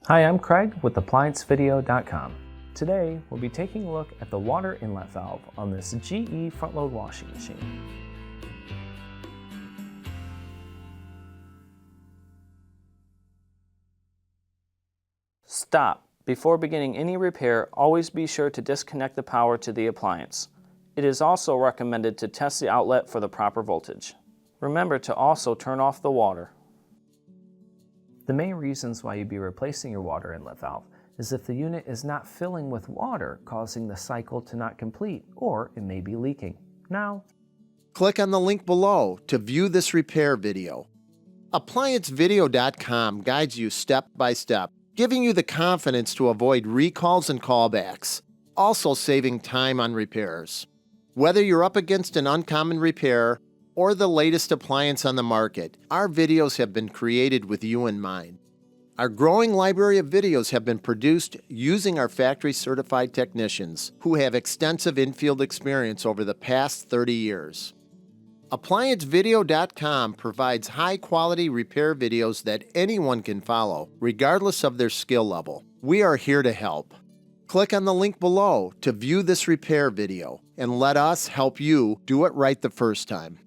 Hi, I'm Craig with ApplianceVideo.com. Today, we'll be taking a look at the water inlet valve on this GE front-load washing machine. Stop. Before beginning any repair, always be sure to disconnect the power to the appliance. It is also recommended to test the outlet for the proper voltage. Remember to also turn off the water. The main reasons why you'd be replacing your water inlet valve is if the unit is not filling with water, causing the cycle to not complete, or it may be leaking. Now, click on the link below to view this repair video. ApplianceVideo.com guides you step by step, giving you the confidence to avoid recalls and callbacks, also saving time on repairs. Whether you're up against an uncommon repair or the latest appliance on the market, our videos have been created with you in mind. Our growing library of videos have been produced using our factory-certified technicians who have extensive infield experience over the past 30 years. ApplianceVideo.com provides high-quality repair videos that anyone can follow, regardless of their skill level. We are here to help. Click on the link below to view this repair video and let us help you do it right the first time.